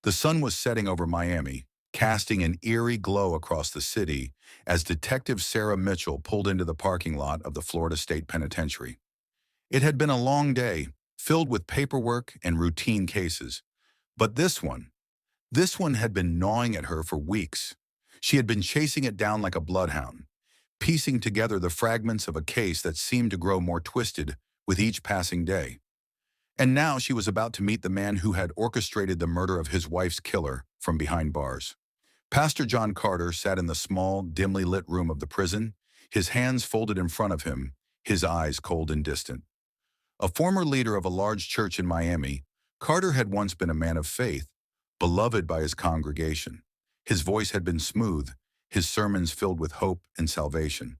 The sun was setting over Miami, casting an eerie glow across the city as Detective Sarah Mitchell pulled into the parking lot of the Florida State Penitentiary. It had been a long day, filled with paperwork and routine cases. But this one had been gnawing at her for weeks. She had been chasing it down like a bloodhound, piecing together the fragments of a case that seemed to grow more twisted with each passing day. And now she was about to meet the man who had orchestrated the murder of his wife's killer from behind bars. Pastor John Carter sat in the small, dimly lit room of the prison, his hands folded in front of him, his eyes cold and distant. A former leader of a large church in Miami, Carter had once been a man of faith, beloved by his congregation. His voice had been smooth, his sermons filled with hope and salvation.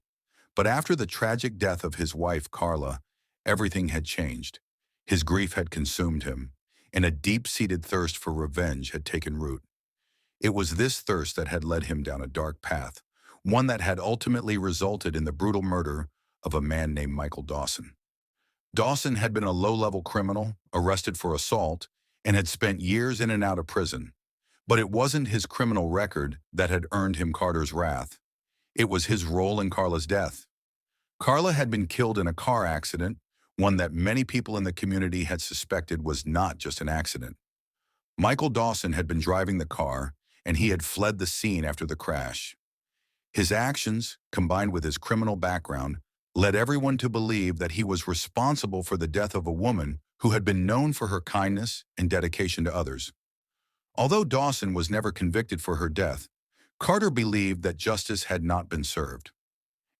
But after the tragic death of his wife, Carla, everything had changed. His grief had consumed him, and a deep-seated thirst for revenge had taken root. It was this thirst that had led him down a dark path, one that had ultimately resulted in the brutal murder of a man named Michael Dawson. Dawson had been a low-level criminal, arrested for assault, and had spent years in and out of prison. But it wasn't his criminal record that had earned him Carter's wrath. It was his role in Carla's death. Carla had been killed in a car accident, one that many people in the community had suspected was not just an accident. Michael Dawson had been driving the car, and he had fled the scene after the crash. His actions, combined with his criminal background, led everyone to believe that he was responsible for the death of a woman who had been known for her kindness and dedication to others. Although Dawson was never convicted for her death, Carter believed that justice had not been served.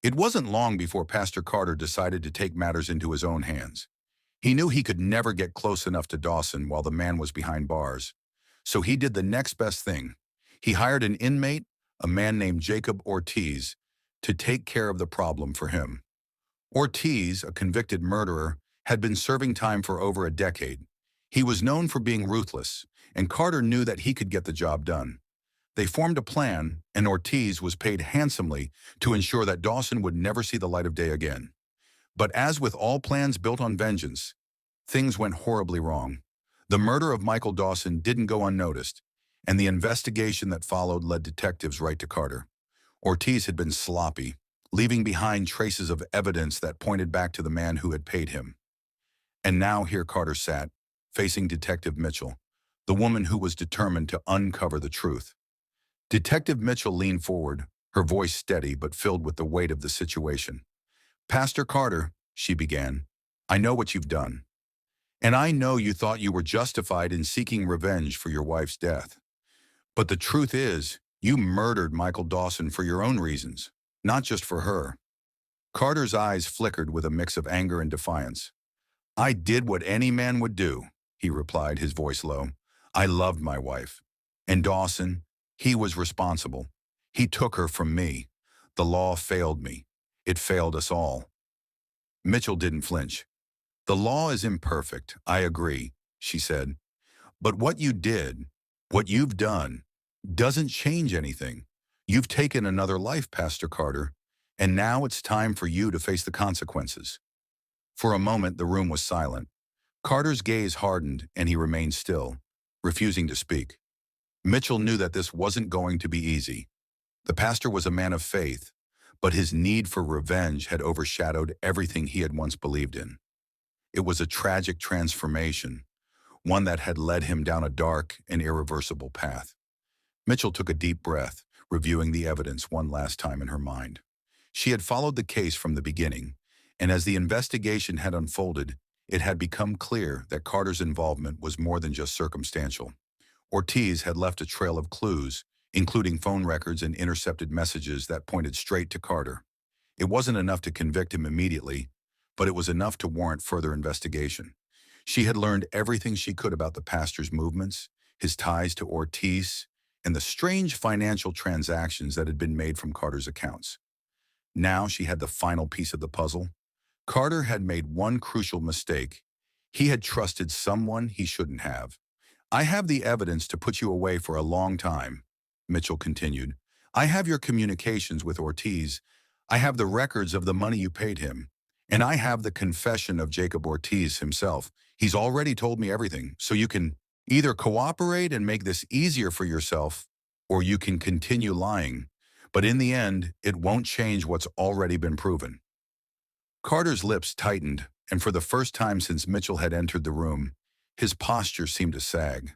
It wasn't long before Pastor Carter decided to take matters into his own hands. He knew he could never get close enough to Dawson while the man was behind bars. So he did the next best thing. He hired an inmate, a man named Jacob Ortiz, to take care of the problem for him. Ortiz, a convicted murderer, had been serving time for over a decade. He was known for being ruthless, and Carter knew that he could get the job done. They formed a plan, and Ortiz was paid handsomely to ensure that Dawson would never see the light of day again. But as with all plans built on vengeance, things went horribly wrong. The murder of Michael Dawson didn't go unnoticed, and the investigation that followed led detectives right to Carter. Ortiz had been sloppy, leaving behind traces of evidence that pointed back to the man who had paid him. And now here Carter sat, facing Detective Mitchell, the woman who was determined to uncover the truth. Detective Mitchell leaned forward, her voice steady but filled with the weight of the situation. "Pastor Carter," she began, "I know what you've done. And I know you thought you were justified in seeking revenge for your wife's death. But the truth is, you murdered Michael Dawson for your own reasons, not just for her." Carter's eyes flickered with a mix of anger and defiance. "I did what any man would do," he replied, his voice low. "I loved my wife. And Dawson, he was responsible. He took her from me. The law failed me. It failed us all." Mitchell didn't flinch. "The law is imperfect, I agree," she said. "But what you did, what you've done, doesn't change anything. You've taken another life, Pastor Carter, and now it's time for you to face the consequences." For a moment, the room was silent. Carter's gaze hardened, and he remained still, refusing to speak. Mitchell knew that this wasn't going to be easy. The pastor was a man of faith, but his need for revenge had overshadowed everything he had once believed in. It was a tragic transformation, one that had led him down a dark and irreversible path. Mitchell took a deep breath, reviewing the evidence one last time in her mind. She had followed the case from the beginning, and as the investigation had unfolded, it had become clear that Carter's involvement was more than just circumstantial. Ortiz had left a trail of clues, including phone records and intercepted messages that pointed straight to Carter. It wasn't enough to convict him immediately, but it was enough to warrant further investigation. She had learned everything she could about the pastor's movements, his ties to Ortiz, and the strange financial transactions that had been made from Carter's accounts. Now she had the final piece of the puzzle. Carter had made one crucial mistake. He had trusted someone he shouldn't have. "I have the evidence to put you away for a long time," Mitchell continued. "I have your communications with Ortiz. I have the records of the money you paid him. And I have the confession of Jacob Ortiz himself. He's already told me everything, so you can Either cooperate and make this easier for yourself, or you can continue lying. But in the end, it won't change what's already been proven. Carter's lips tightened, and for the first time since Mitchell had entered the room, his posture seemed to sag.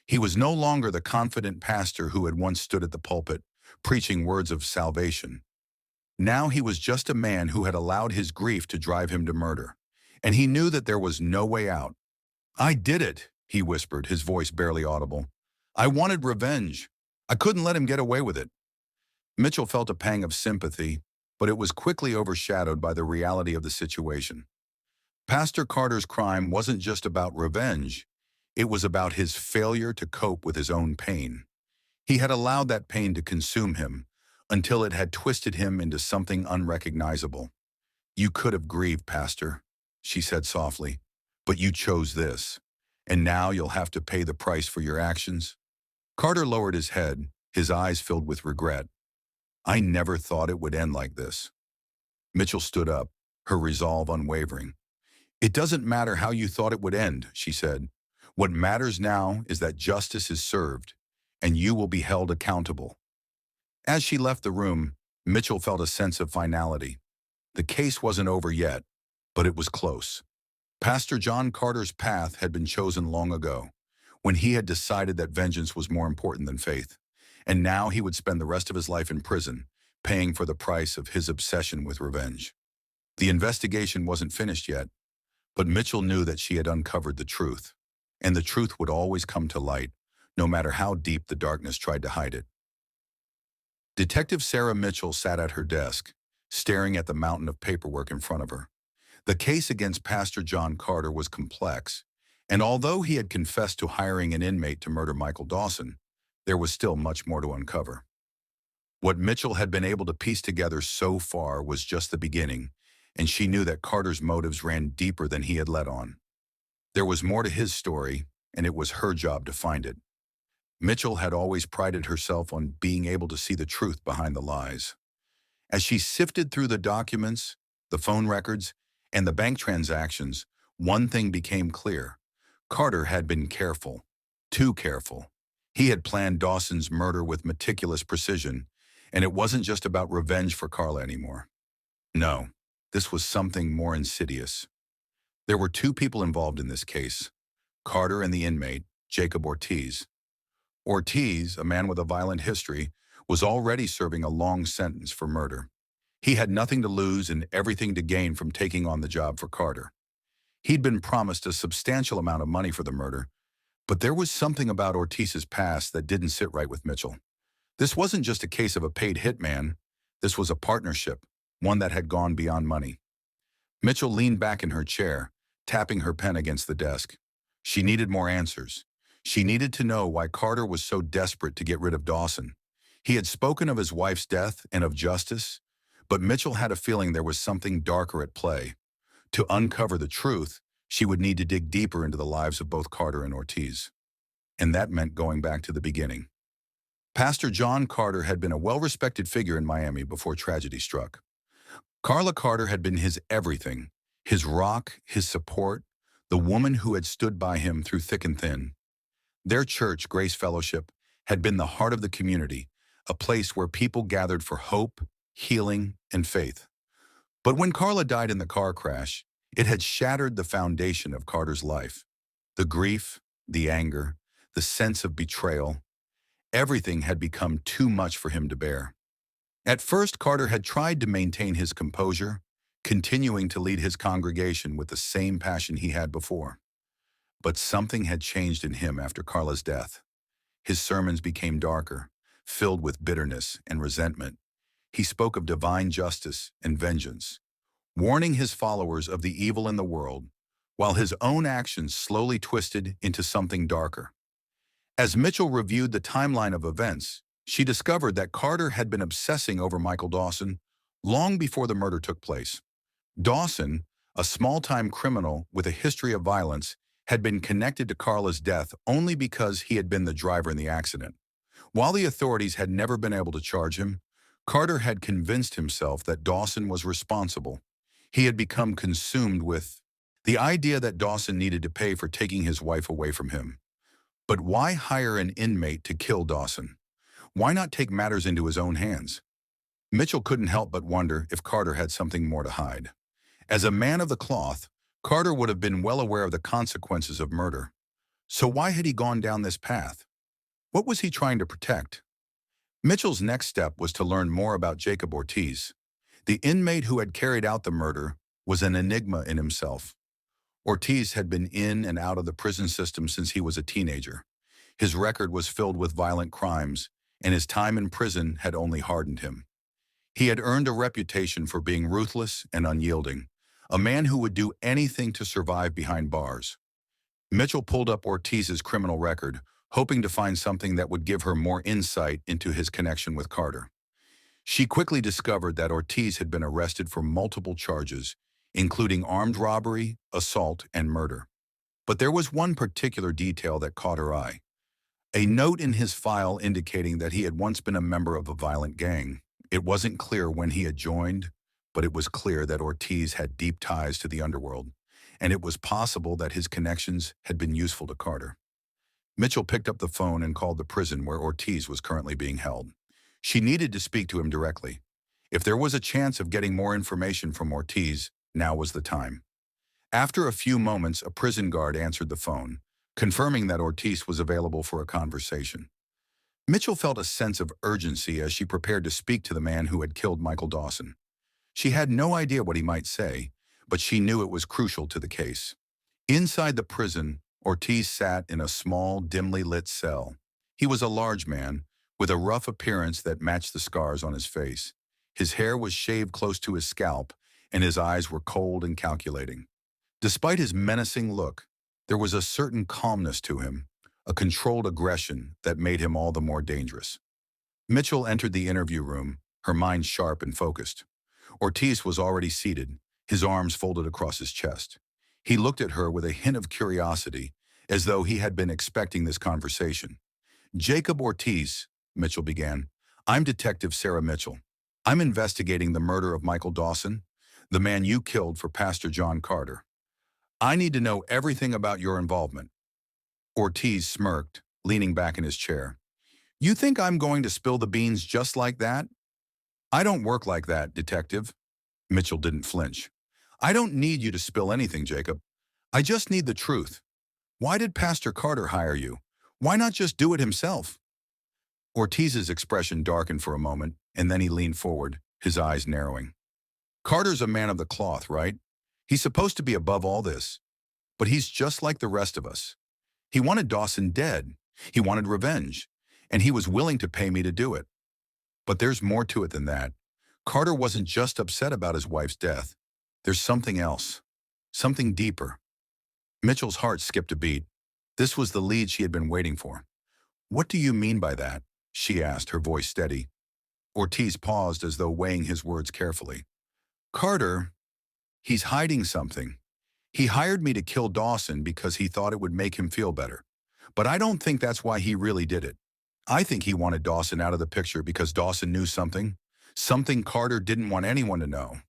He was no longer the confident pastor who had once stood at the pulpit, preaching words of salvation. Now he was just a man who had allowed his grief to drive him to murder, and he knew that there was no way out. "I did it," he whispered, his voice barely audible. "I wanted revenge. I couldn't let him get away with it." Mitchell felt a pang of sympathy, but it was quickly overshadowed by the reality of the situation. Pastor Carter's crime wasn't just about revenge. It was about his failure to cope with his own pain. He had allowed that pain to consume him until it had twisted him into something unrecognizable. "You could have grieved, Pastor," she said softly, "but you chose this. And now you'll have to pay the price for your actions." Carter lowered his head, his eyes filled with regret. "I never thought it would end like this." Mitchell stood up, her resolve unwavering. "It doesn't matter how you thought it would end," she said. "What matters now is that justice is served, and you will be held accountable." As she left the room, Mitchell felt a sense of finality. The case wasn't over yet, but it was close. Pastor John Carter's path had been chosen long ago, when he had decided that vengeance was more important than faith, and now he would spend the rest of his life in prison, paying for the price of his obsession with revenge. The investigation wasn't finished yet, but Mitchell knew that she had uncovered the truth, and the truth would always come to light, no matter how deep the darkness tried to hide it. Detective Sarah Mitchell sat at her desk, staring at the mountain of paperwork in front of her. The case against Pastor John Carter was complex, and although he had confessed to hiring an inmate to murder Michael Dawson, there was still much more to uncover. What Mitchell had been able to piece together so far was just the beginning, and she knew that Carter's motives ran deeper than he had let on. There was more to his story, and it was her job to find it. Mitchell had always prided herself on being able to see the truth behind the lies. As she sifted through the documents, the phone records, and the bank transactions, one thing became clear. Carter had been careful, too careful. He had planned Dawson's murder with meticulous precision, and it wasn't just about revenge for Carla anymore. No, this was something more insidious. There were two people involved in this case, Carter and the inmate, Jacob Ortiz. Ortiz, a man with a violent history, was already serving a long sentence for murder. He had nothing to lose and everything to gain from taking on the job for Carter. He'd been promised a substantial amount of money for the murder, but there was something about Ortiz's past that didn't sit right with Mitchell. This wasn't just a case of a paid hitman. This was a partnership, one that had gone beyond money. Mitchell leaned back in her chair, tapping her pen against the desk. She needed more answers. She needed to know why Carter was so desperate to get rid of Dawson. He had spoken of his wife's death and of justice, but Mitchell had a feeling there was something darker at play. To uncover the truth, she would need to dig deeper into the lives of both Carter and Ortiz. And that meant going back to the beginning. Pastor John Carter had been a well-respected figure in Miami before tragedy struck. Carla Carter had been his everything, his rock, his support, the woman who had stood by him through thick and thin. Their church, Grace Fellowship, had been the heart of the community, a place where people gathered for hope, healing, and faith. But when Carla died in the car crash, it had shattered the foundation of Carter's life. The grief, the anger, the sense of betrayal, everything had become too much for him to bear. At first, Carter had tried to maintain his composure, continuing to lead his congregation with the same passion he had before. But something had changed in him after Carla's death. His sermons became darker, filled with bitterness and resentment. He spoke of divine justice and vengeance, warning his followers of the evil in the world, while his own actions slowly twisted into something darker. As Mitchell reviewed the timeline of events, she discovered that Carter had been obsessing over Michael Dawson long before the murder took place. Dawson, a small-time criminal with a history of violence, had been connected to Carla's death only because he had been the driver in the accident. While the authorities had never been able to charge him, Carter had convinced himself that Dawson was responsible. He had become consumed with the idea that Dawson needed to pay for taking his wife away from him. But why hire an inmate to kill Dawson? Why not take matters into his own hands? Mitchell couldn't help but wonder if Carter had something more to hide. As a man of the cloth, Carter would have been well aware of the consequences of murder. So why had he gone down this path? What was he trying to protect? Mitchell's next step was to learn more about Jacob Ortiz. The inmate who had carried out the murder was an enigma in himself. Ortiz had been in and out of the prison system since he was a teenager. His record was filled with violent crimes, and his time in prison had only hardened him. He had earned a reputation for being ruthless and unyielding, a man who would do anything to survive behind bars. Mitchell pulled up Ortiz's criminal record, hoping to find something that would give her more insight into his connection with Carter. She quickly discovered that Ortiz had been arrested for multiple charges, including armed robbery, assault, and murder. But there was one particular detail that caught her eye. A note in his file indicating that he had once been a member of a violent gang. It wasn't clear when he had joined, but it was clear that Ortiz had deep ties to the underworld, and it was possible that his connections had been useful to Carter. Mitchell picked up the phone and called the prison where Ortiz was currently being held. She needed to speak to him directly. If there was a chance of getting more information from Ortiz, now was the time. After a few moments, a prison guard answered the phone, confirming that Ortiz was available for a conversation. Mitchell felt a sense of urgency as she prepared to speak to the man who had killed Michael Dawson. She had no idea what he might say, but she knew it was crucial to the case. Inside the prison, Ortiz sat in a small, dimly lit cell. He was a large man, with a rough appearance that matched the scars on his face. His hair was shaved close to his scalp, and his eyes were cold and calculating. Despite his menacing look, there was a certain calmness to him, a controlled aggression that made him all the more dangerous. Mitchell entered the interview room, her mind sharp and focused. Ortiz was already seated, his arms folded across his chest. He looked at her with a hint of curiosity, as though he had been expecting this conversation. "Jacob Ortiz," Mitchell began. "I'm Detective Sarah Mitchell. I'm investigating the murder of Michael Dawson, the man you killed for Pastor John Carter. I need to know everything about your involvement." Ortiz smirked, leaning back in his chair. "You think I'm going to spill the beans just like that?" "I don't work like that, Detective." Mitchell didn't flinch. "I don't need you to spill anything, Jacob. I just need the truth. Why did Pastor Carter hire you? Why not just do it himself?" Ortiz's expression darkened for a moment, and then he leaned forward, his eyes narrowing. "Carter's a man of the cloth, right? He's supposed to be above all this. But he's just like the rest of us. He wanted Dawson dead. He wanted revenge. And he was willing to pay me to do it. But there's more to it than that. Carter wasn't just upset about his wife's death. There's something else. Something deeper." Mitchell's heart skipped a beat. This was the lead she had been waiting for. "What do you mean by that?" she asked, her voice steady. Ortiz paused as though weighing his words carefully. "Carter, he's hiding something. He hired me to kill Dawson because he thought it would make him feel better. But I don't think that's why he really did it. I think he wanted Dawson out of the picture because Dawson knew something Carter didn't want anyone to know."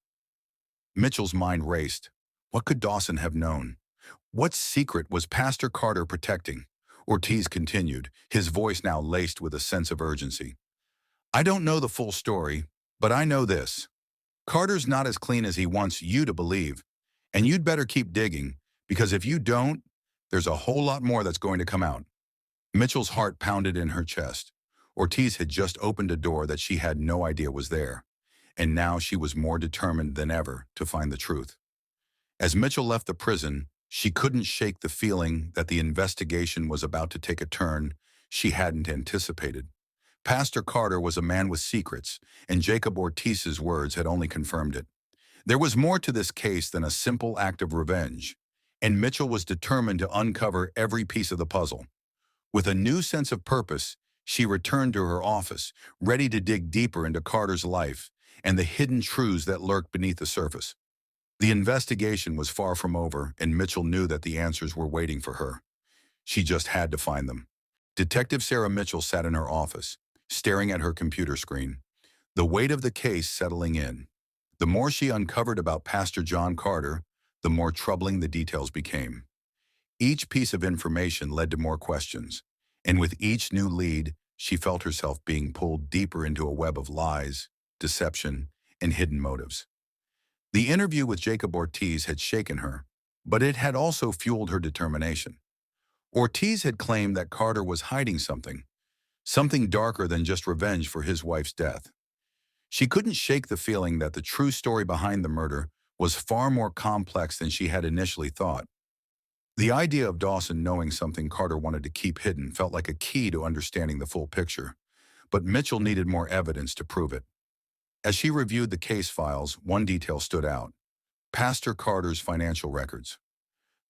Mitchell's mind raced. What could Dawson have known? What secret was Pastor Carter protecting? Ortiz continued, his voice now laced with a sense of urgency. "I don't know the full story, but I know this. Carter's not as clean as he wants you to believe, and you'd better keep digging, because if you don't, there's a whole lot more that's going to come out." Mitchell's heart pounded in her chest. Ortiz had just opened a door that she had no idea was there, and now she was more determined than ever to find the truth. As Mitchell left the prison, she couldn't shake the feeling that the investigation was about to take a turn she hadn't anticipated. Pastor Carter was a man with secrets, and Jacob Ortiz's words had only confirmed it. There was more to this case than a simple act of revenge, and Mitchell was determined to uncover every piece of the puzzle. With a new sense of purpose, she returned to her office, ready to dig deeper into Carter's life and the hidden truths that lurked beneath the surface. The investigation was far from over, and Mitchell knew that the answers were waiting for her. She just had to find them. Detective Sarah Mitchell sat in her office, staring at her computer screen, the weight of the case settling in. The more she uncovered about Pastor John Carter, the more troubling the details became. Each piece of information led to more questions, and with each new lead, she felt herself being pulled deeper into a web of lies, deception, and hidden motives. The interview with Jacob Ortiz had shaken her, but it had also fueled her determination. Ortiz had claimed that Carter was hiding something darker than just revenge for his wife's death. She couldn't shake the feeling that the true story behind the murder was far more complex than she had initially thought. The idea of Dawson knowing something Carter wanted to keep hidden felt like a key to understanding the full picture, but Mitchell needed more evidence to prove it. As she reviewed the case files, one detail stood out: Pastor Carter's financial records.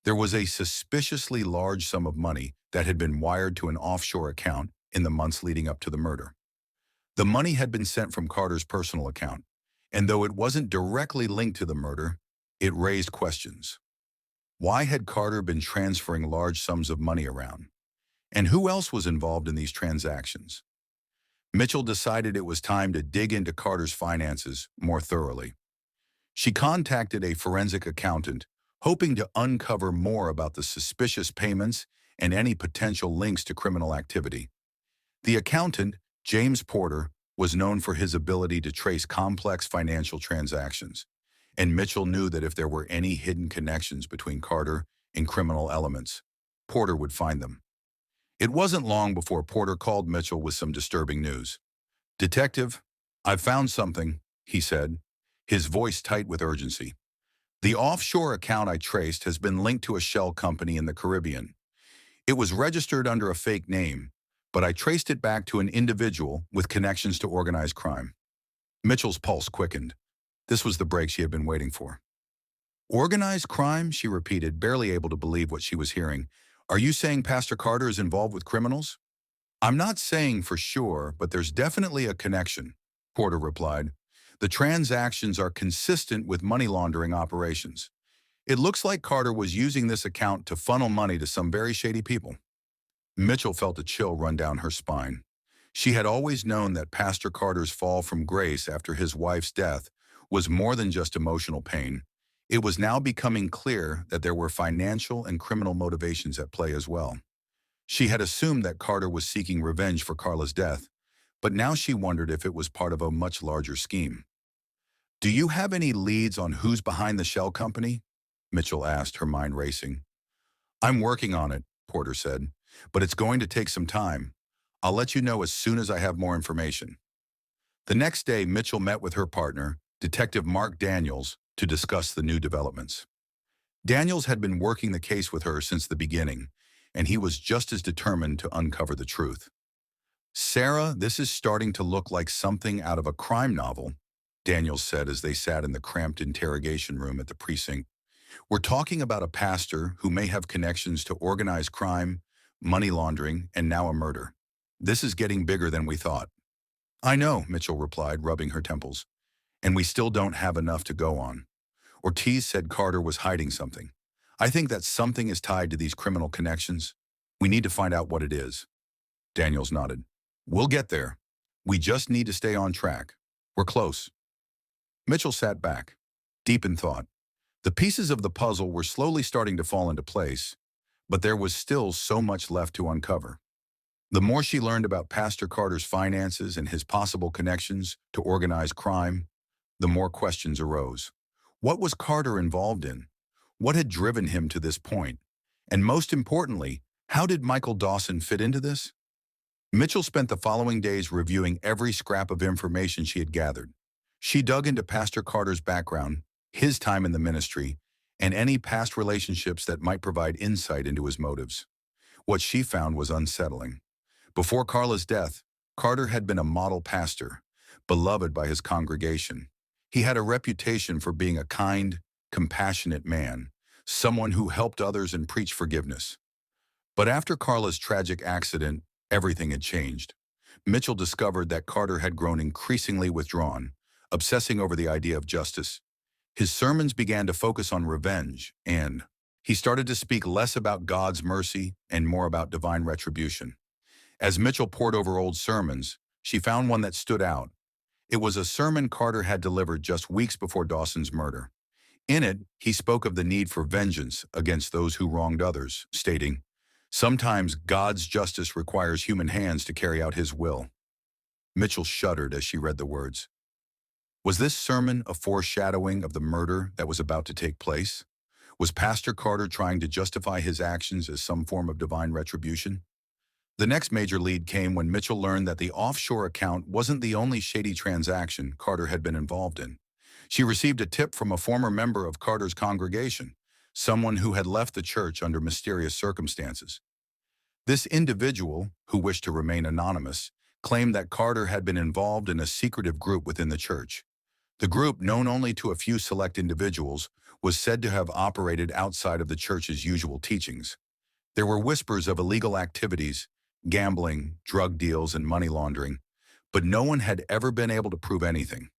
There was a suspiciously large sum of money that had been wired to an offshore account in the months leading up to the murder. The money had been sent from Carter's personal account, and though it wasn't directly linked to the murder, it raised questions. Why had Carter been transferring large sums of money around? And who else was involved in these transactions? Mitchell decided it was time to dig into Carter's finances more thoroughly. She contacted a forensic accountant, hoping to uncover more about the suspicious payments and any potential links to criminal activity. The accountant, James Porter, was known for his ability to trace complex financial transactions, and Mitchell knew that if there were any hidden connections between Carter and criminal elements, Porter would find them. It wasn't long before Porter called Mitchell with some disturbing news. "Detective, I've found something," he said, his voice tight with urgency. "The offshore account I traced has been linked to a shell company in the Caribbean. It was registered under a fake name, but I traced it back to an individual with connections to organized crime." Mitchell's pulse quickened. This was the break she had been waiting for. "Organized crime?" she repeated, barely able to believe what she was hearing. "Are you saying Pastor Carter is involved with criminals?" "I'm not saying for sure, but there's definitely a connection," Porter replied. "The transactions are consistent with money laundering operations. It looks like Carter was using this account to funnel money to some very shady people." Mitchell felt a chill run down her spine. She had always known that Pastor Carter's fall from grace after his wife's death was more than just emotional pain. It was now becoming clear that there were financial and criminal motivations at play as well. She had assumed that Carter was seeking revenge for Carla's death, but now she wondered if it was part of a much larger scheme. "Do you have any leads on who's behind the shell company?" Mitchell asked, her mind racing. "I'm working on it," Porter said, "but it's going to take some time. I'll let you know as soon as I have more information." The next day, Mitchell met with her partner, Detective Mark Daniels, to discuss the new developments. Daniels had been working the case with her since the beginning, and he was just as determined to uncover the truth. "Sarah, this is starting to look like something out of a crime novel," Daniels said as they sat in the cramped interrogation room at the precinct. "We're talking about a pastor who may have connections to organized crime, money laundering, and now a murder. This is getting bigger than we thought." "I know," Mitchell replied, rubbing her temples. "And we still don't have enough to go on. Ortiz said Carter was hiding something. I think that something is tied to these criminal connections. We need to find out what it is." Daniels nodded. "We'll get there. We just need to stay on track. We're close." Mitchell sat back, deep in thought. The pieces of the puzzle were slowly starting to fall into place, but there was still so much left to uncover. The more she learned about Pastor Carter's finances and his possible connections to organized crime, the more questions arose. What was Carter involved in? What had driven him to this point? And most importantly, how did Michael Dawson fit into this? Mitchell spent the following days reviewing every scrap of information she had gathered. She dug into Pastor Carter's background, his time in the ministry, and any past relationships that might provide insight into his motives. What she found was unsettling. Before Carla's death, Carter had been a model pastor, beloved by his congregation. He had a reputation for being a kind, compassionate man, someone who helped others and preached forgiveness. But after Carla's tragic accident, everything had changed. Mitchell discovered that Carter had grown increasingly withdrawn, obsessing over the idea of justice. His sermons began to focus on revenge, and he started to speak less about God's mercy and more about divine retribution. As Mitchell pored over old sermons, she found one that stood out. It was a sermon Carter had delivered just weeks before Dawson's murder. In it, he spoke of the need for vengeance against those who wronged others, stating, "Sometimes God's justice requires human hands to carry out his will." Mitchell shuddered as she read the words. Was this sermon a foreshadowing of the murder that was about to take place? Was Pastor Carter trying to justify his actions as some form of divine retribution? The next major lead came when Mitchell learned that the offshore account wasn't the only shady transaction Carter had been involved in. She received a tip from a former member of Carter's congregation, someone who had left the church under mysterious circumstances. This individual, who wished to remain anonymous, claimed that Carter had been involved in a secretive group within the church. The group, known only to a few select individuals, was said to have operated outside of the church's usual teachings. There were whispers of illegal activities, gambling, drug deals, and money laundering, but no one had ever been able to prove anything.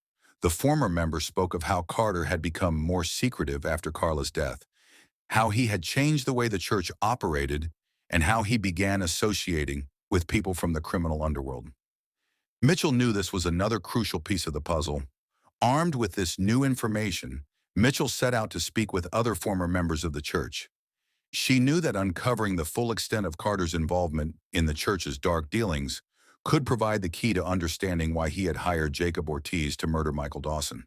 The former member spoke of how Carter had become more secretive after Carla's death, how he had changed the way the church operated, and how he began associating with people from the criminal underworld. Mitchell knew this was another crucial piece of the puzzle. Armed with this new information, Mitchell set out to speak with other former members of the church. She knew that uncovering the full extent of Carter's involvement in the church's dark dealings could provide the key to understanding why he had hired Jacob Ortiz to murder Michael Dawson.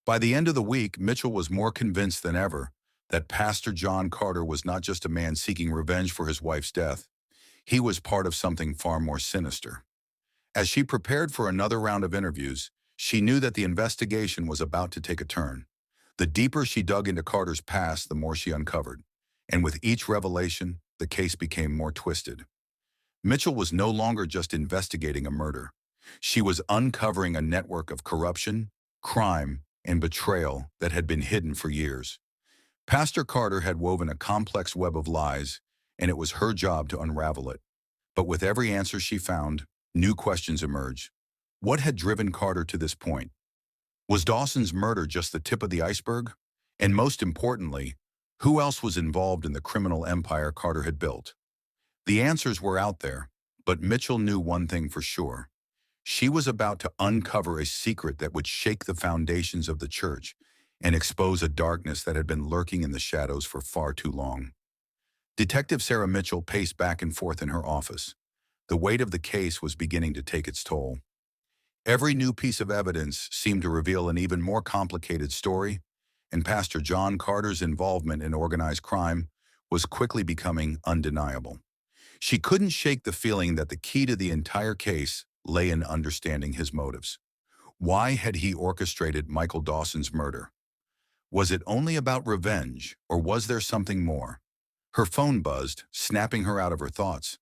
By the end of the week, Mitchell was more convinced than ever that Pastor John Carter was not just a man seeking revenge for his wife's death. He was part of something far more sinister. As she prepared for another round of interviews, she knew that the investigation was about to take a turn. The deeper she dug into Carter's past, the more she uncovered. And with each revelation, the case became more twisted. Mitchell was no longer just investigating a murder. She was uncovering a network of corruption, crime, and betrayal that had been hidden for years. Pastor Carter had woven a complex web of lies, and it was her job to unravel it. But with every answer she found, new questions emerged. What had driven Carter to this point? Was Dawson's murder just the tip of the iceberg? And most importantly, who else was involved in the criminal empire Carter had built? The answers were out there, but Mitchell knew one thing for sure. She was about to uncover a secret that would shake the foundations of the church and expose a darkness that had been lurking in the shadows for far too long. Detective Sarah Mitchell paced back and forth in her office. The weight of the case was beginning to take its toll. Every new piece of evidence seemed to reveal an even more complicated story, and Pastor John Carter's involvement in organized crime was quickly becoming undeniable. She couldn't shake the feeling that the key to the entire case lay in understanding his motives. Why had he orchestrated Michael Dawson's murder? Was it only about revenge, or was there something more? Her phone buzzed, snapping her out of her thoughts.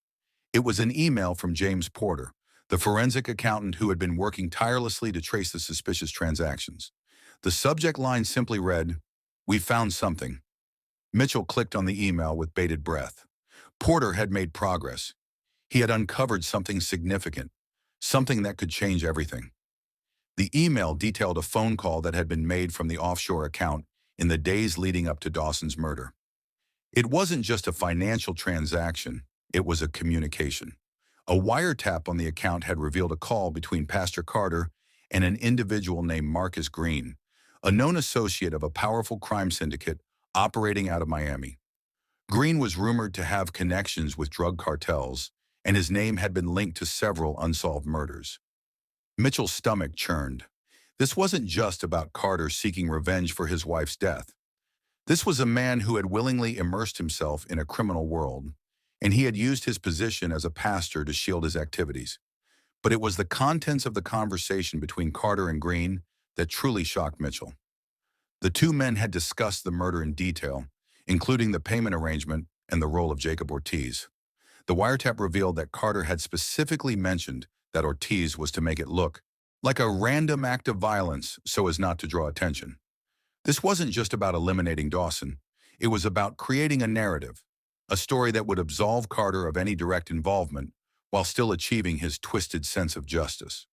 It was an email from James Porter, the forensic accountant who had been working tirelessly to trace the suspicious transactions. The subject line simply read, "We found something." Mitchell clicked on the email with bated breath. Porter had made progress. He had uncovered something significant, something that could change everything. The email detailed a phone call that had been made from the offshore account in the days leading up to Dawson's murder. It wasn't just a financial transaction, it was a communication. A wiretap on the account had revealed a call between Pastor Carter and an individual named Marcus Green, a known associate of a powerful crime syndicate operating out of Miami. Green was rumored to have connections with drug cartels, and his name had been linked to several unsolved murders. Mitchell's stomach churned. This wasn't just about Carter seeking revenge for his wife's death. This was a man who had willingly immersed himself in a criminal world, and he had used his position as a pastor to shield his activities. But it was the contents of the conversation between Carter and Green that truly shocked Mitchell. The two men had discussed the murder in detail, including the payment arrangement and the role of Jacob Ortiz. The wiretap revealed that Carter had specifically mentioned that Ortiz was to make it look like a random act of violence so as not to draw attention. This wasn't just about eliminating Dawson. It was about creating a narrative, a story that would absolve Carter of any direct involvement while still achieving his twisted sense of justice.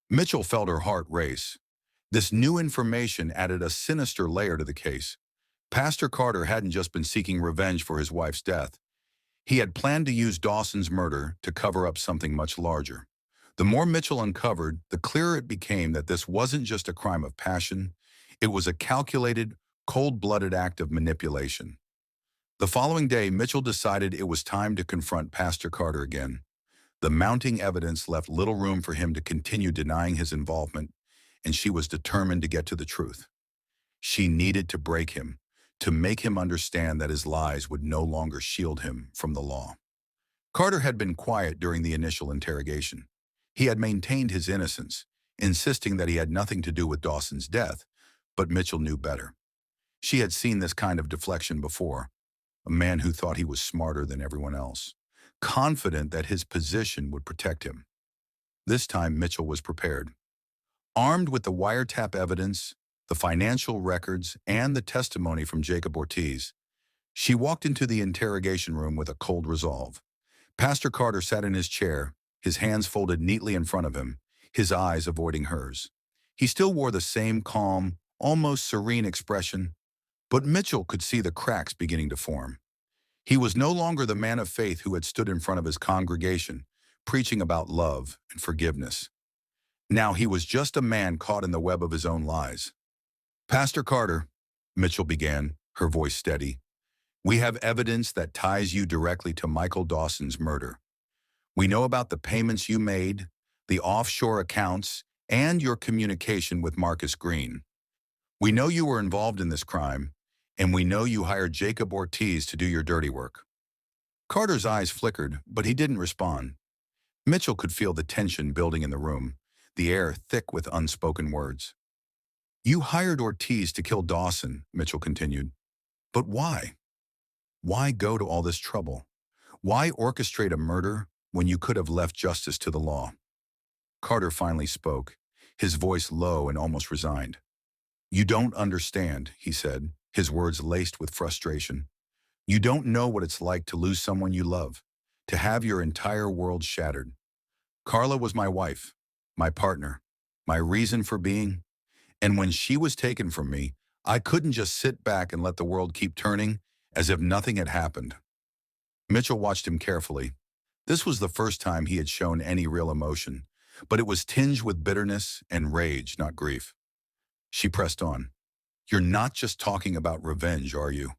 Mitchell felt her heart race. This new information added a sinister layer to the case. Pastor Carter hadn't just been seeking revenge for his wife's death. He had planned to use Dawson's murder to cover up something much larger. The more Mitchell uncovered, the clearer it became that this wasn't just a crime of passion. It was a calculated, cold-blooded act of manipulation. The following day, Mitchell decided it was time to confront Pastor Carter again. The mounting evidence left little room for him to continue denying his involvement, and she was determined to get to the truth. She needed to break him, to make him understand that his lies would no longer shield him from the law. Carter had been quiet during the initial interrogation. He had maintained his innocence, insisting that he had nothing to do with Dawson's death, but Mitchell knew better. She had seen this kind of deflection before, a man who thought he was smarter than everyone else, confident that his position would protect him. This time, Mitchell was prepared. Armed with the wiretap evidence, the financial records, and the testimony from Jacob Ortiz, she walked into the interrogation room with a cold resolve. Pastor Carter sat in his chair, his hands folded neatly in front of him, his eyes avoiding hers. He still wore the same calm, almost serene expression, but Mitchell could see the cracks beginning to form. He was no longer the man of faith who had stood in front of his congregation, preaching about love and forgiveness. Now he was just a man caught in the web of his own lies. "Pastor Carter," Mitchell began, her voice steady, "we have evidence that ties you directly to Michael Dawson's murder. We know about the payments you made, the offshore accounts, and your communication with Marcus Green. We know you were involved in this crime, and we know you hired Jacob Ortiz to do your dirty work." Carter's eyes flickered, but he didn't respond. Mitchell could feel the tension building in the room, the air thick with unspoken words. "You hired Ortiz to kill Dawson," Mitchell continued. "But why? Why go to all this trouble? Why orchestrate a murder when you could have left justice to the law?" Carter finally spoke, his voice low and almost resigned. "You don't understand," he said, his words laced with frustration. "You don't know what it's like to lose someone you love, to have your entire world shattered. Carla was my wife, my partner, my reason for being, and when she was taken from me, I couldn't just sit back and let the world keep turning as if nothing had happened." Mitchell watched him carefully. This was the first time he had shown any real emotion, but it was tinged with bitterness and rage, not grief. She pressed on. "You're not just talking about revenge, are you?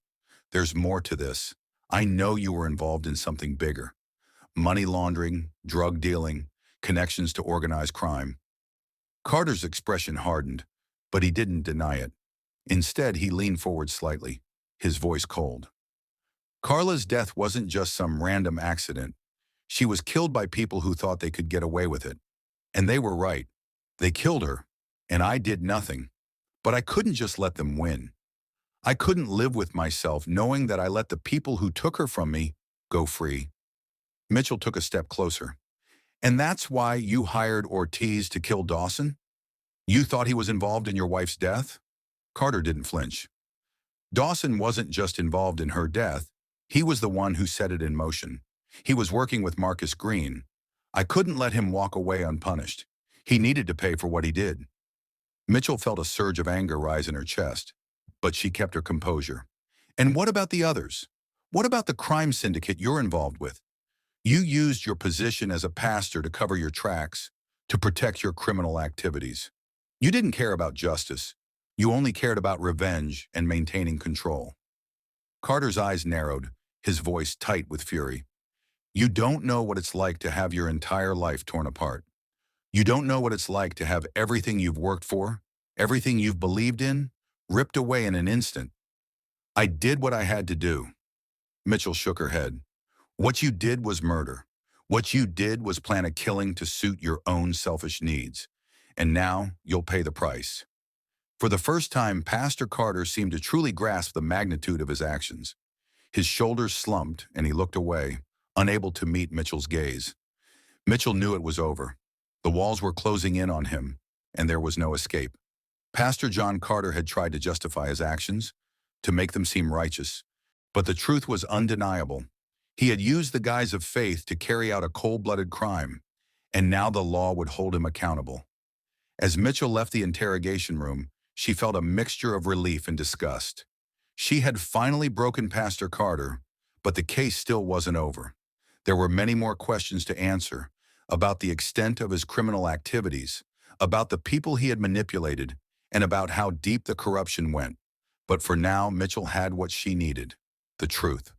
There's more to this. I know you were involved in something bigger. Money laundering, drug dealing, connections to organized crime." Carter's expression hardened, but he didn't deny it. Instead, he leaned forward slightly, his voice cold. "Carla's death wasn't just some random accident. She was killed by people who thought they could get away with it. And they were right. They killed her, and I did nothing. But I couldn't just let them win. I couldn't live with myself knowing that I let the people who took her from me go free." Mitchell took a step closer. "And that's why you hired Ortiz to kill Dawson? You thought he was involved in your wife's death?" Carter didn't flinch. "Dawson wasn't just involved in her death. He was the one who set it in motion. He was working with Marcus Green. I couldn't let him walk away unpunished. He needed to pay for what he did." Mitchell felt a surge of anger rise in her chest, but she kept her composure. "And what about the others? What about the crime syndicate you're involved with? You used your position as a pastor to cover your tracks, to protect your criminal activities. You didn't care about justice. You only cared about revenge and maintaining control." Carter's eyes narrowed, his voice tight with fury. "You don't know what it's like to have your entire life torn apart. You don't know what it's like to have everything you've worked for, everything you've believed in, ripped away in an instant." "I did what I had to do." Mitchell shook her head. "What you did was murder. What you did was plan a killing to suit your own selfish needs. And now you'll pay the price." For the first time, Pastor Carter seemed to truly grasp the magnitude of his actions. His shoulders slumped and he looked away, unable to meet Mitchell's gaze. Mitchell knew it was over. The walls were closing in on him, and there was no escape. Pastor John Carter had tried to justify his actions, to make them seem righteous, but the truth was undeniable. He had used the guise of faith to carry out a cold-blooded crime, and now the law would hold him accountable. As Mitchell left the interrogation room, she felt a mixture of relief and disgust. She had finally broken Pastor Carter, but the case still wasn't over. There were many more questions to answer about the extent of his criminal activities, about the people he had manipulated, and about how deep the corruption went. But for now, Mitchell had what she needed: the truth.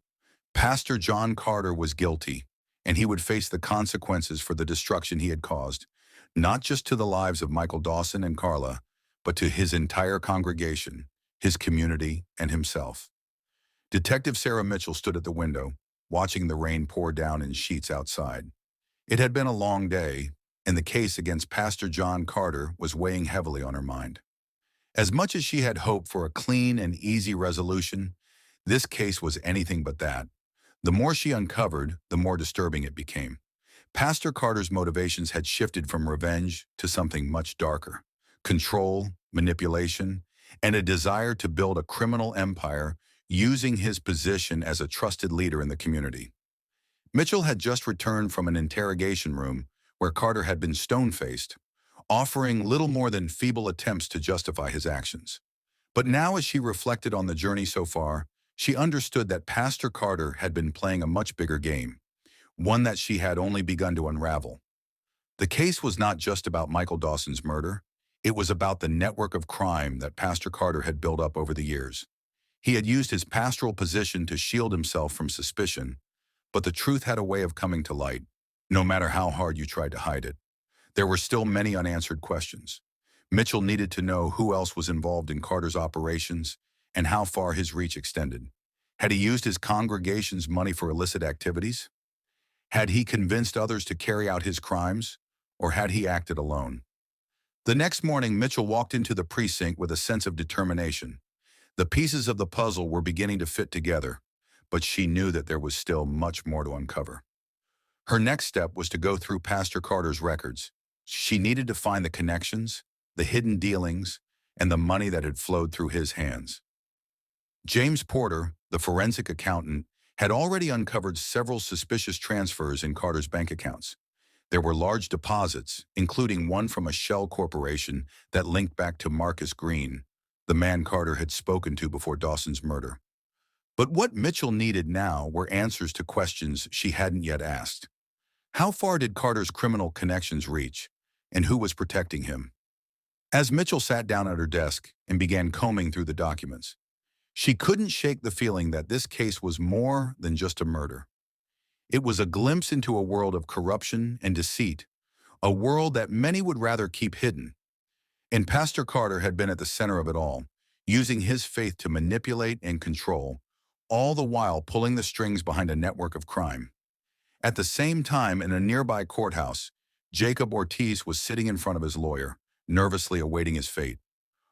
Pastor John Carter was guilty, and he would face the consequences for the destruction he had caused, not just to the lives of Michael Dawson and Carla, but to his entire congregation, his community, and himself. Detective Sarah Mitchell stood at the window, watching the rain pour down in sheets outside. It had been a long day, and the case against Pastor John Carter was weighing heavily on her mind. As much as she had hoped for a clean and easy resolution, this case was anything but that. The more she uncovered, the more disturbing it became. Pastor Carter's motivations had shifted from revenge to something much darker: control, manipulation, and a desire to build a criminal empire using his position as a trusted leader in the community. Mitchell had just returned from an interrogation room where Carter had been stone-faced, offering little more than feeble attempts to justify his actions. But now, as she reflected on the journey so far, she understood that Pastor Carter had been playing a much bigger game, one that she had only begun to unravel. The case was not just about Michael Dawson's murder. It was about the network of crime that Pastor Carter had built up over the years. He had used his pastoral position to shield himself from suspicion, but the truth had a way of coming to light, no matter how hard you tried to hide it. There were still many unanswered questions. Mitchell needed to know who else was involved in Carter's operations and how far his reach extended. Had he used his congregation's money for illicit activities? Had he convinced others to carry out his crimes, or had he acted alone? The next morning, Mitchell walked into the precinct with a sense of determination. The pieces of the puzzle were beginning to fit together, but she knew that there was still much more to uncover. Her next step was to go through Pastor Carter's records. She needed to find the connections, the hidden dealings, and the money that had flowed through his hands. James Porter, the forensic accountant, had already uncovered several suspicious transfers in Carter's bank accounts. There were large deposits, including one from a shell corporation that linked back to Marcus Green, the man Carter had spoken to before Dawson's murder. But what Mitchell needed now were answers to questions she hadn't yet asked. How far did Carter's criminal connections reach, and who was protecting him? As Mitchell sat down at her desk and began combing through the documents, she couldn't shake the feeling that this case was more than just a murder. It was a glimpse into a world of corruption and deceit, a world that many would rather keep hidden. And Pastor Carter had been at the center of it all, using his faith to manipulate and control, all the while pulling the strings behind a network of crime. At the same time, in a nearby courthouse, Jacob Ortiz was sitting in front of his lawyer, nervously awaiting his fate.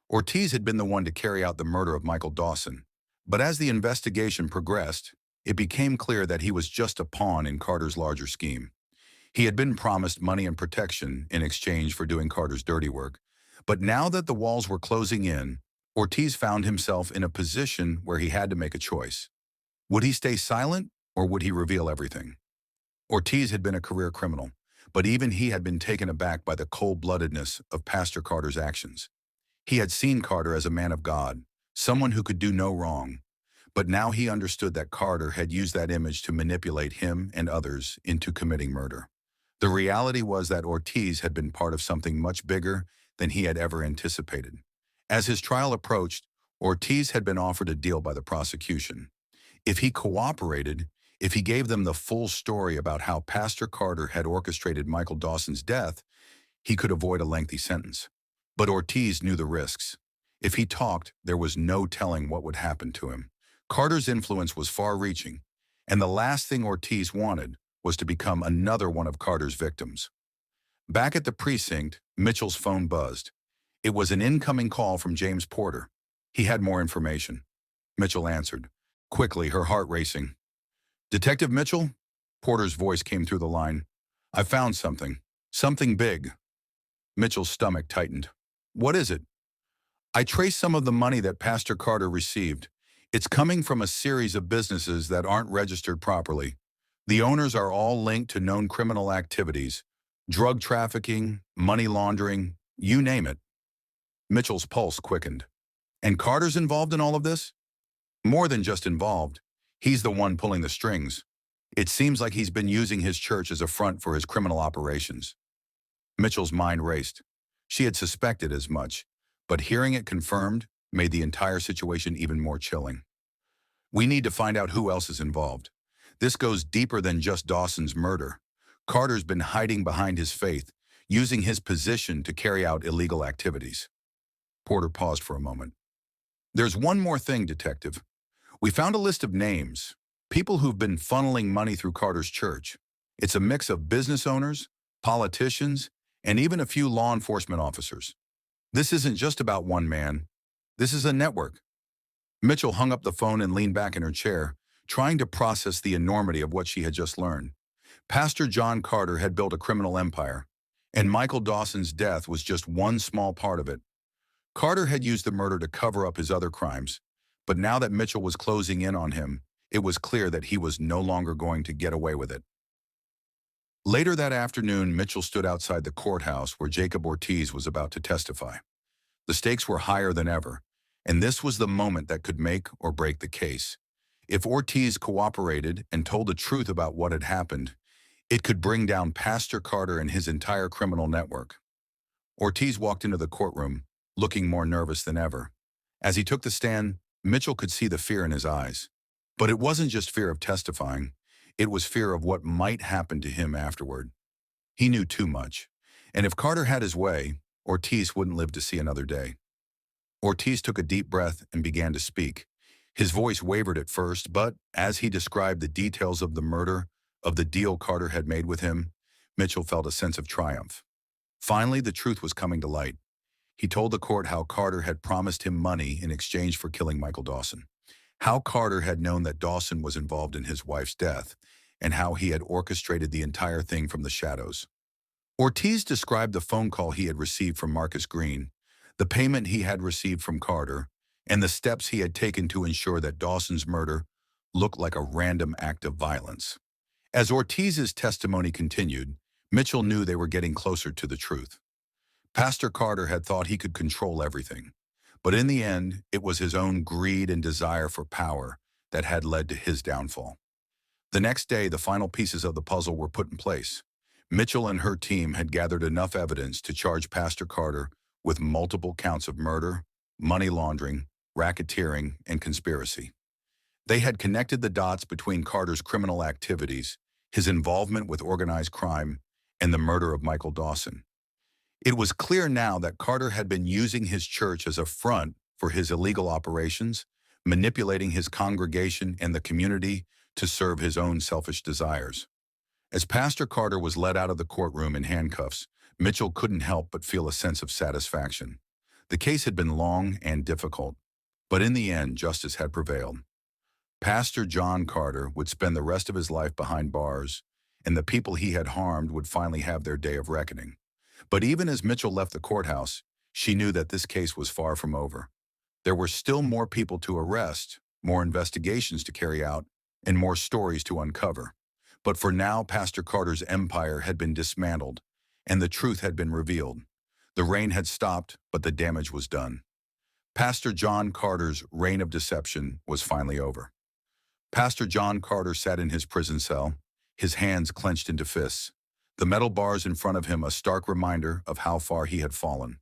Ortiz had been the one to carry out the murder of Michael Dawson, but as the investigation progressed, it became clear that he was just a pawn in Carter's larger scheme. He had been promised money and protection in exchange for doing Carter's dirty work, but now that the walls were closing in, Ortiz found himself in a position where he had to make a choice. Would he stay silent, or would he reveal everything? Ortiz had been a career criminal, but even he had been taken aback by the cold-bloodedness of Pastor Carter's actions. He had seen Carter as a man of God, someone who could do no wrong, but now he understood that Carter had used that image to manipulate him and others into committing murder. The reality was that Ortiz had been part of something much bigger than he had ever anticipated. As his trial approached, Ortiz had been offered a deal by the prosecution. If he cooperated, if he gave them the full story about how Pastor Carter had orchestrated Michael Dawson's death, he could avoid a lengthy sentence. But Ortiz knew the risks. If he talked, there was no telling what would happen to him. Carter's influence was far-reaching, and the last thing Ortiz wanted was to become another one of Carter's victims. Back at the precinct, Mitchell's phone buzzed. It was an incoming call from James Porter. He had more information. Mitchell answered, quickly, her heart racing. "Detective Mitchell?" Porter's voice came through the line. "I found something. Something big." Mitchell's stomach tightened. "What is it?" "I traced some of the money that Pastor Carter received. It's coming from a series of businesses that aren't registered properly. The owners are all linked to known criminal activities, drug trafficking, money laundering, you name it." Mitchell's pulse quickened. "And Carter's involved in all of this?" "More than just involved. He's the one pulling the strings. It seems like he's been using his church as a front for his criminal operations." Mitchell's mind raced. She had suspected as much, but hearing it confirmed made the entire situation even more chilling. We need to find out who else is involved. This goes deeper than just Dawson's murder. Carter's been hiding behind his faith, using his position to carry out illegal activities. Porter paused for a moment. There's one more thing, Detective. We found a list of names, people who've been funneling money through Carter's church. It's a mix of business owners, politicians, and even a few law enforcement officers. This isn't just about one man. This is a network. Mitchell hung up the phone and leaned back in her chair, trying to process the enormity of what she had just learned. Pastor John Carter had built a criminal empire, and Michael Dawson's death was just one small part of it. Carter had used the murder to cover up his other crimes, but now that Mitchell was closing in on him, it was clear that he was no longer going to get away with it. Later that afternoon, Mitchell stood outside the courthouse where Jacob Ortiz was about to testify. The stakes were higher than ever, and this was the moment that could make or break the case. If Ortiz cooperated and told the truth about what had happened, it could bring down Pastor Carter and his entire criminal network. Ortiz walked into the courtroom, looking more nervous than ever. As he took the stand, Mitchell could see the fear in his eyes. But it wasn't just fear of testifying. It was fear of what might happen to him afterward. He knew too much. And if Carter had his way, Ortiz wouldn't live to see another day. Ortiz took a deep breath and began to speak. His voice wavered at first, but as he described the details of the murder, of the deal Carter had made with him, Mitchell felt a sense of triumph. Finally, the truth was coming to light. He told the court how Carter had promised him money in exchange for killing Michael Dawson, how Carter had known that Dawson was involved in his wife's death, and how he had orchestrated the entire thing from the shadows. Ortiz described the phone call he had received from Marcus Green, the payment he had received from Carter, and the steps he had taken to ensure that Dawson's murder looked like a random act of violence. As Ortiz's testimony continued, Mitchell knew they were getting closer to the truth. Pastor Carter had thought he could control everything, but in the end, it was his own greed and desire for power that had led to his downfall. The next day, the final pieces of the puzzle were put in place. Mitchell and her team had gathered enough evidence to charge Pastor Carter with multiple counts of murder, money laundering, racketeering, and conspiracy. They had connected the dots between Carter's criminal activities, his involvement with organized crime, and the murder of Michael Dawson. It was clear now that Carter had been using his church as a front for his illegal operations, manipulating his congregation and the community to serve his own selfish desires. As Pastor Carter was led out of the courtroom in handcuffs, Mitchell couldn't help but feel a sense of satisfaction. The case had been long and difficult, but in the end, justice had prevailed. Pastor John Carter would spend the rest of his life behind bars, and the people he had harmed would finally have their day of reckoning. But even as Mitchell left the courthouse, she knew that this case was far from over. There were still more people to arrest, more investigations to carry out, and more stories to uncover. But for now, Pastor Carter's empire had been dismantled, and the truth had been revealed. The rain had stopped, but the damage was done. Pastor John Carter's reign of deception was finally over. Pastor John Carter sat in his prison cell, his hands clenched into fists, the metal bars in front of him a stark reminder of how far he had fallen.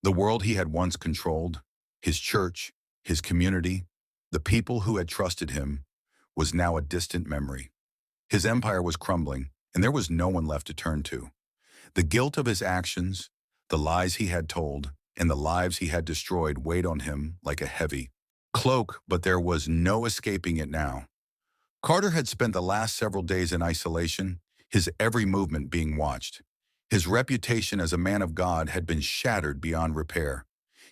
The world he had once controlled, his church, his community, the people who had trusted him, was now a distant memory. His empire was crumbling, and there was no one left to turn to. The guilt of his actions, the lies he had told, and the lives he had destroyed weighed on him like a heavy cloak, but there was no escaping it now. Carter had spent the last several days in isolation, his every movement being watched. His reputation as a man of God had been shattered beyond repair.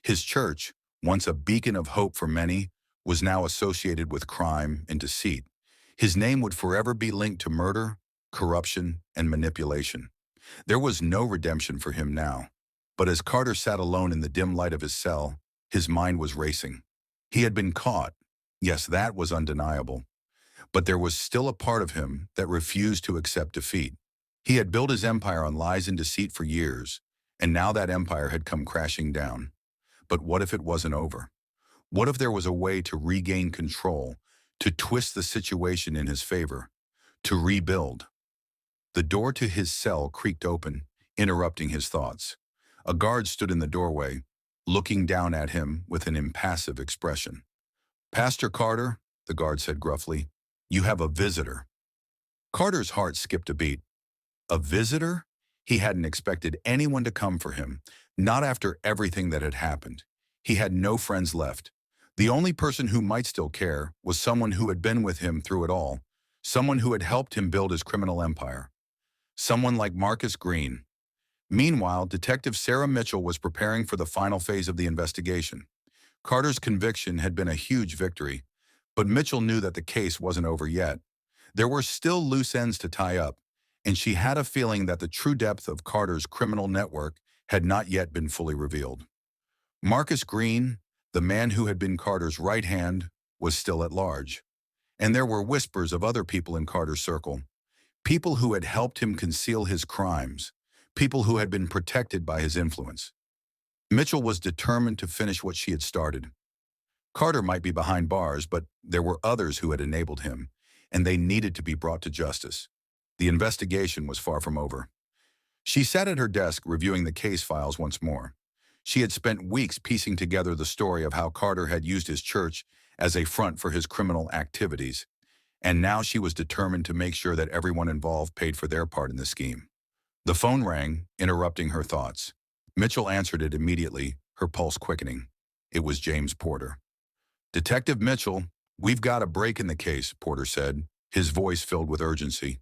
His church, once a beacon of hope for many, was now associated with crime and deceit. His name would forever be linked to murder, corruption, and manipulation. There was no redemption for him now. But as Carter sat alone in the dim light of his cell, his mind was racing. He had been caught. Yes, that was undeniable. But there was still a part of him that refused to accept defeat. He had built his empire on lies and deceit for years, and now that empire had come crashing down. But what if it wasn't over? What if there was a way to regain control, to twist the situation in his favor, to rebuild? The door to his cell creaked open, interrupting his thoughts. A guard stood in the doorway, looking down at him with an impassive expression. "Pastor Carter," the guard said gruffly, "you have a visitor." Carter's heart skipped a beat. A visitor? He hadn't expected anyone to come for him, not after everything that had happened. He had no friends left. The only person who might still care was someone who had been with him through it all, someone who had helped him build his criminal empire, someone like Marcus Green. Meanwhile, Detective Sarah Mitchell was preparing for the final phase of the investigation. Carter's conviction had been a huge victory, but Mitchell knew that the case wasn't over yet. There were still loose ends to tie up, and she had a feeling that the true depth of Carter's criminal network had not yet been fully revealed. Marcus Green, the man who had been Carter's right hand, was still at large. And there were whispers of other people in Carter's circle, people who had helped him conceal his crimes, people who had been protected by his influence. Mitchell was determined to finish what she had started. Carter might be behind bars, but there were others who had enabled him, and they needed to be brought to justice. The investigation was far from over. She sat at her desk reviewing the case files once more. She had spent weeks piecing together the story of how Carter had used his church as a front for his criminal activities, and now she was determined to make sure that everyone involved paid for their part in the scheme. The phone rang, interrupting her thoughts. Mitchell answered it immediately, her pulse quickening. It was James Porter. "Detective Mitchell, we've got a break in the case," Porter said, his voice filled with urgency.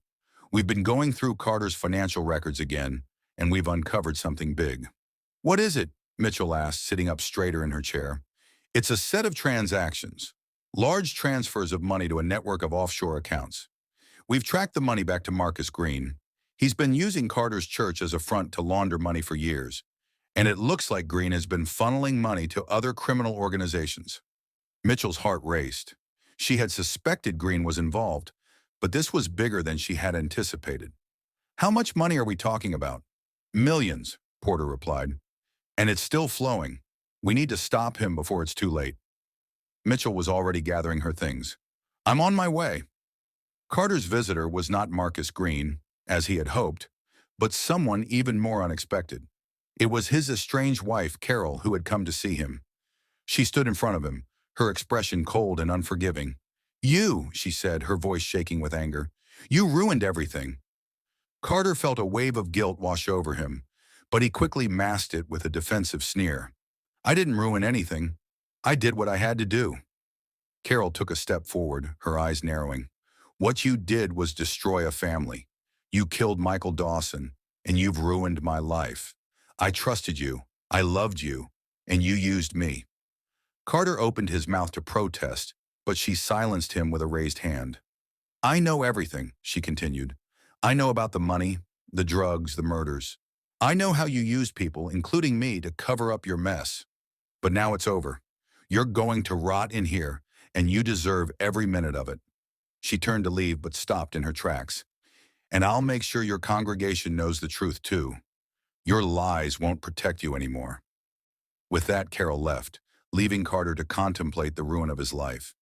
"We've been going through Carter's financial records again, and we've uncovered something big." "What is it?" Mitchell asked, sitting up straighter in her chair. "It's a set of transactions, large transfers of money to a network of offshore accounts. We've tracked the money back to Marcus Green. He's been using Carter's church as a front to launder money for years, and it looks like Green has been funneling money to other criminal organizations." Mitchell's heart raced. She had suspected Green was involved, but this was bigger than she had anticipated. "How much money are we talking about?" "Millions," Porter replied. "And it's still flowing. We need to stop him before it's too late." Mitchell was already gathering her things. "I'm on my way." Carter's visitor was not Marcus Green, as he had hoped, but someone even more unexpected. It was his estranged wife, Carol, who had come to see him. She stood in front of him, her expression cold and unforgiving. "You," she said, her voice shaking with anger. "You ruined everything." Carter felt a wave of guilt wash over him, but he quickly masked it with a defensive sneer. "I didn't ruin anything. I did what I had to do." Carol took a step forward, her eyes narrowing. "What you did was destroy a family. You killed Michael Dawson, and you've ruined my life. I trusted you, I loved you, and you used me." Carter opened his mouth to protest, but she silenced him with a raised hand. "I know everything," she continued. "I know about the money, the drugs, the murders. I know how you used people, including me, to cover up your mess. But now it's over. You're going to rot in here, and you deserve every minute of it." She turned to leave, but stopped in her tracks. "And I'll make sure your congregation knows the truth, too. Your lies won't protect you anymore." With that, Carol left, leaving Carter to contemplate the ruin of his life.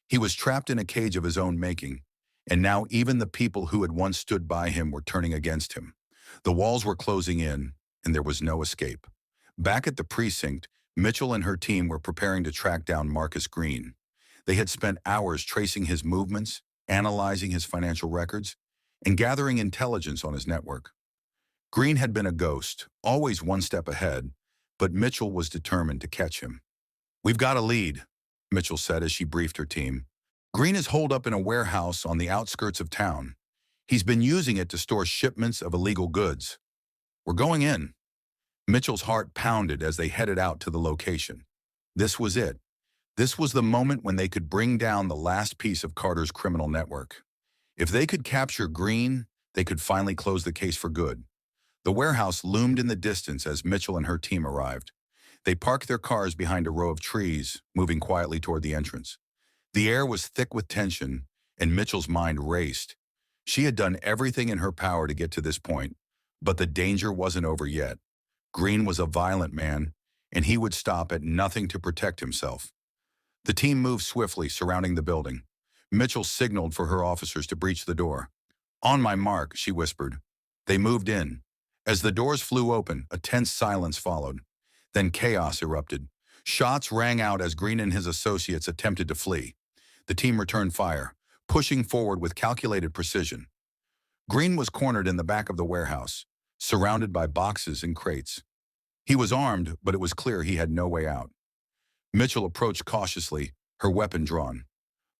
He was trapped in a cage of his own making, and now even the people who had once stood by him were turning against him. The walls were closing in, and there was no escape. Back at the precinct, Mitchell and her team were preparing to track down Marcus Green. They had spent hours tracing his movements, analyzing his financial records, and gathering intelligence on his network. Green had been a ghost, always one step ahead, but Mitchell was determined to catch him. "We've got a lead," Mitchell said as she briefed her team. "Green is holed up in a warehouse on the outskirts of town. He's been using it to store shipments of illegal goods. We're going in." Mitchell's heart pounded as they headed out to the location. This was it. This was the moment when they could bring down the last piece of Carter's criminal network. If they could capture Green, they could finally close the case for good. The warehouse loomed in the distance as Mitchell and her team arrived. They parked their cars behind a row of trees, moving quietly toward the entrance. The air was thick with tension, and Mitchell's mind raced. She had done everything in her power to get to this point, but the danger wasn't over yet. Green was a violent man, and he would stop at nothing to protect himself. The team moved swiftly, surrounding the building. Mitchell signaled for her officers to breach the door. "On my mark," she whispered. They moved in. As the doors flew open, a tense silence followed. Then chaos erupted. Shots rang out as Green and his associates attempted to flee. The team returned fire, pushing forward with calculated precision. Green was cornered in the back of the warehouse, surrounded by boxes and crates. He was armed, but it was clear he had no way out. Mitchell approached cautiously, her weapon drawn.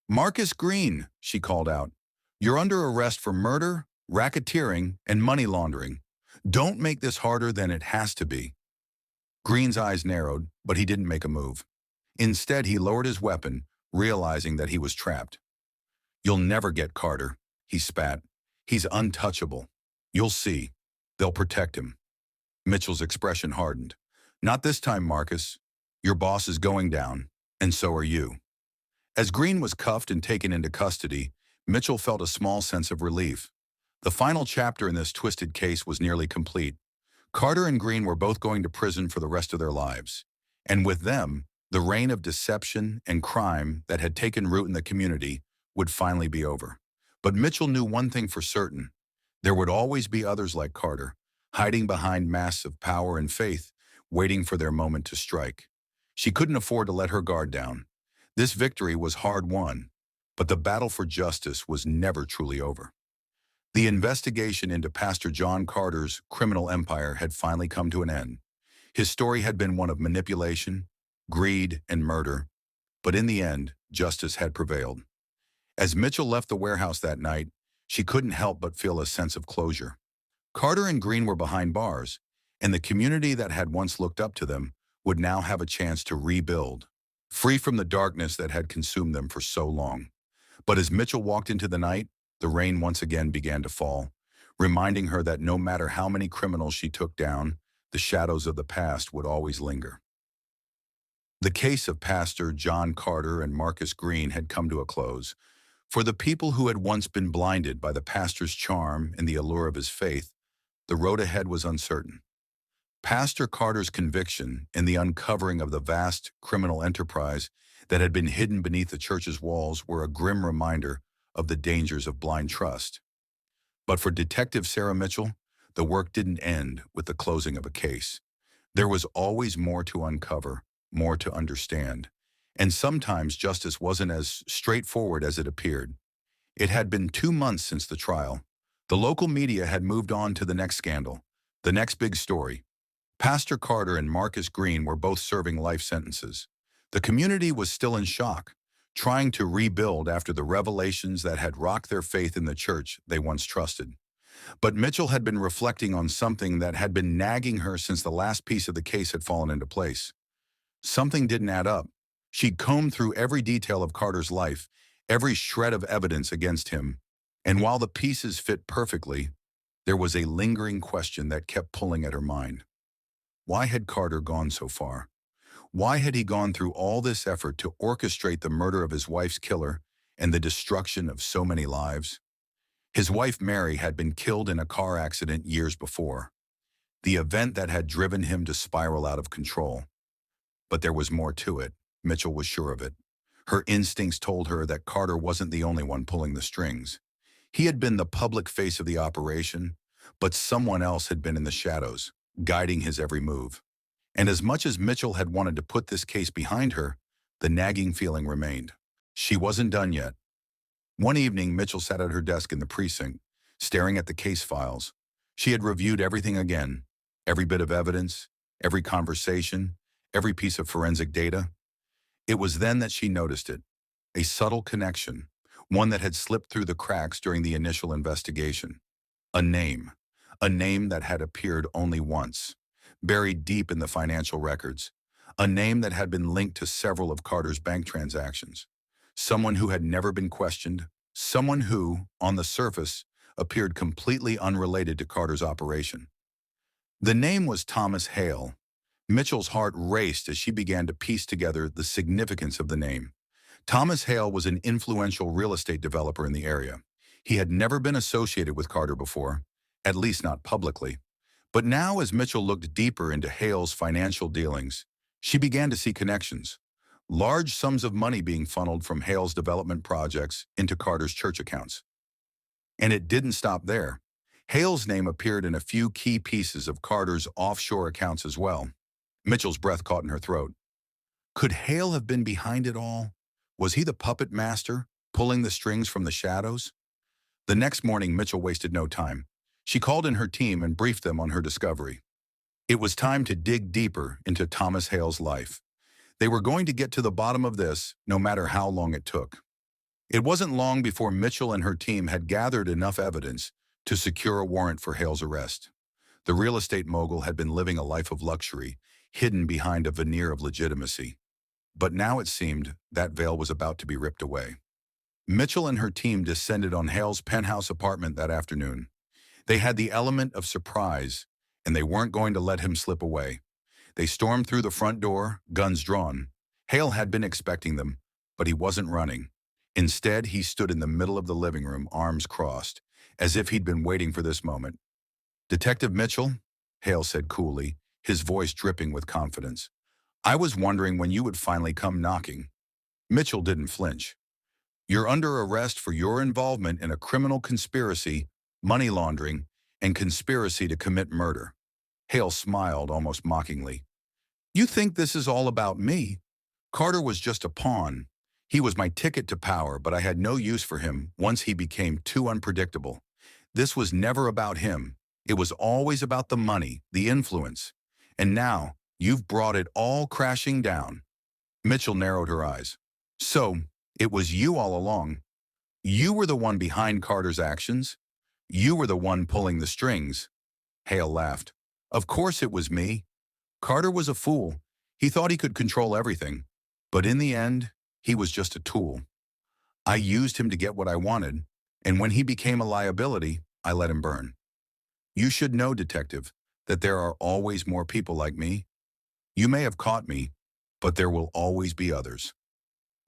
"Marcus Green," she called out. "You're under arrest for murder, racketeering, and money laundering. Don't make this harder than it has to be." Green's eyes narrowed, but he didn't make a move. Instead, he lowered his weapon, realizing that he was trapped. "You'll never get Carter," he spat. "He's untouchable. You'll see. They'll protect him." Mitchell's expression hardened. "Not this time, Marcus. Your boss is going down, and so are you." As Green was cuffed and taken into custody, Mitchell felt a small sense of relief. The final chapter in this twisted case was nearly complete. Carter and Green were both going to prison for the rest of their lives. And with them, the reign of deception and crime that had taken root in the community would finally be over. But Mitchell knew one thing for certain. There would always be others like Carter, hiding behind masks of power and faith, waiting for their moment to strike. She couldn't afford to let her guard down. This victory was hard won, but the battle for justice was never truly over. The investigation into Pastor John Carter's criminal empire had finally come to an end. His story had been one of manipulation, greed, and murder, but in the end, justice had prevailed. As Mitchell left the warehouse that night, she couldn't help but feel a sense of closure. Carter and Green were behind bars, and the community that had once looked up to them would now have a chance to rebuild, free from the darkness that had consumed them for so long. But as Mitchell walked into the night, the rain once again began to fall, reminding her that no matter how many criminals she took down, the shadows of the past would always linger. The case of Pastor John Carter and Marcus Green had come to a close. For the people who had once been blinded by the pastor's charm and the allure of his faith, the road ahead was uncertain. Pastor Carter's conviction and the uncovering of the vast criminal enterprise that had been hidden beneath the church's walls were a grim reminder of the dangers of blind trust. But for Detective Sarah Mitchell, the work didn't end with the closing of a case. There was always more to uncover, more to understand, and sometimes justice wasn't as straightforward as it appeared. It had been 2 months since the trial. The local media had moved on to the next scandal, the next big story. Pastor Carter and Marcus Green were both serving life sentences. The community was still in shock, trying to rebuild after the revelations that had rocked their faith in the church they once trusted. But Mitchell had been reflecting on something that had been nagging her since the last piece of the case had fallen into place. Something didn't add up. She'd combed through every detail of Carter's life, every shred of evidence against him, and while the pieces fit perfectly, there was a lingering question that kept pulling at her mind. Why had Carter gone so far? Why had he gone through all this effort to orchestrate the murder of his wife's killer and the destruction of so many lives? His wife Mary had been killed in a car accident years before, the event that had driven him to spiral out of control. But there was more to it. Mitchell was sure of it. Her instincts told her that Carter wasn't the only one pulling the strings. He had been the public face of the operation, but someone else had been in the shadows, guiding his every move. And as much as Mitchell had wanted to put this case behind her, the nagging feeling remained. She wasn't done yet. One evening, Mitchell sat at her desk in the precinct, staring at the case files. She had reviewed everything again, every bit of evidence, every conversation, every piece of forensic data. It was then that she noticed it, a subtle connection, one that had slipped through the cracks during the initial investigation. A name that had appeared only once, buried deep in the financial records, a name that had been linked to several of Carter's bank transactions. Someone who had never been questioned, someone who, on the surface, appeared completely unrelated to Carter's operation. The name was Thomas Hale. Mitchell's heart raced as she began to piece together the significance of the name. Thomas Hale was an influential real estate developer in the area. He had never been associated with Carter before, at least not publicly. But now, as Mitchell looked deeper into Hale's financial dealings, she began to see connections. Large sums of money being funneled from Hale's development projects into Carter's church accounts. And it didn't stop there. Hale's name appeared in a few key pieces of Carter's offshore accounts as well. Mitchell's breath caught in her throat. Could Hale have been behind it all? Was he the puppet master, pulling the strings from the shadows? The next morning, Mitchell wasted no time. She called in her team and briefed them on her discovery. It was time to dig deeper into Thomas Hale's life. They were going to get to the bottom of this, no matter how long it took. It wasn't long before Mitchell and her team had gathered enough evidence to secure a warrant for Hale's arrest. The real estate mogul had been living a life of luxury, hidden behind a veneer of legitimacy. But now it seemed that veil was about to be ripped away. Mitchell and her team descended on Hale's penthouse apartment that afternoon. They had the element of surprise, and they weren't going to let him slip away. They stormed through the front door, guns drawn. Hale had been expecting them, but he wasn't running. Instead, he stood in the middle of the living room, arms crossed, as if he'd been waiting for this moment. "Detective Mitchell," Hale said coolly, his voice dripping with confidence. "I was wondering when you would finally come knocking." Mitchell didn't flinch. "You're under arrest for your involvement in a criminal conspiracy, money laundering, and conspiracy to commit murder." Hale smiled almost mockingly. "You think this is all about me? Carter was just a pawn. He was my ticket to power, but I had no use for him once he became too unpredictable. This was never about him. It was always about the money, the influence. And now, you've brought it all crashing down." Mitchell narrowed her eyes. "So, it was you all along. You were the one behind Carter's actions. You were the one pulling the strings." Hale laughed. "Of course it was me. Carter was a fool. He thought he could control everything. But in the end, he was just a tool. I used him to get what I wanted, and when he became a liability, I let him burn. You should know, detective, that there are always more people like me. You may have caught me, but there will always be others."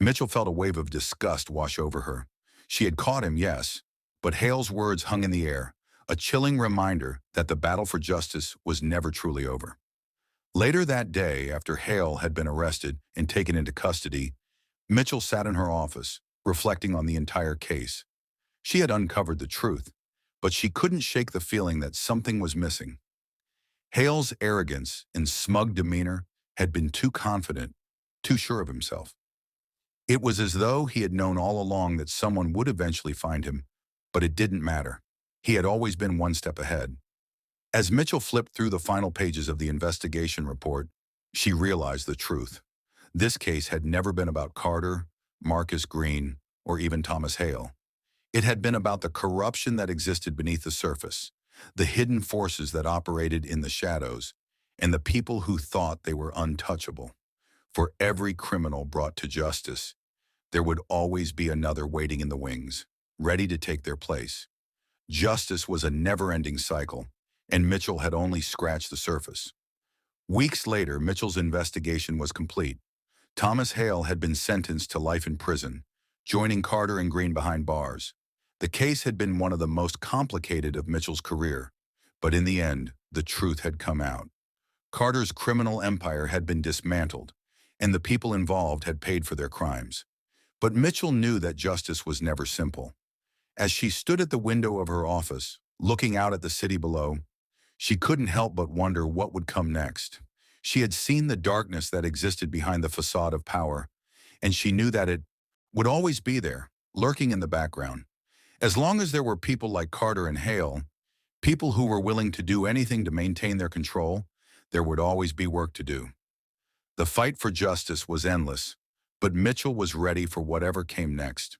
Mitchell felt a wave of disgust wash over her. She had caught him, yes, but Hale's words hung in the air, a chilling reminder that the battle for justice was never truly over. Later that day, after Hale had been arrested and taken into custody, Mitchell sat in her office, reflecting on the entire case. She had uncovered the truth, but she couldn't shake the feeling that something was missing. Hale's arrogance and smug demeanor had been too confident, too sure of himself. It was as though he had known all along that someone would eventually find him, but it didn't matter. He had always been one step ahead. As Mitchell flipped through the final pages of the investigation report, she realized the truth. This case had never been about Carter, Marcus Green, or even Thomas Hale. It had been about the corruption that existed beneath the surface, the hidden forces that operated in the shadows, and the people who thought they were untouchable. For every criminal brought to justice, there would always be another waiting in the wings, ready to take their place. Justice was a never-ending cycle, and Mitchell had only scratched the surface. Weeks later, Mitchell's investigation was complete. Thomas Hale had been sentenced to life in prison, joining Carter and Green behind bars. The case had been one of the most complicated of Mitchell's career, but in the end, the truth had come out. Carter's criminal empire had been dismantled, and the people involved had paid for their crimes. But Mitchell knew that justice was never simple. As she stood at the window of her office, looking out at the city below, she couldn't help but wonder what would come next. She had seen the darkness that existed behind the facade of power, and she knew that it would always be there, lurking in the background. As long as there were people like Carter and Hale, people who were willing to do anything to maintain their control, there would always be work to do. The fight for justice was endless, but Mitchell was ready for whatever came next.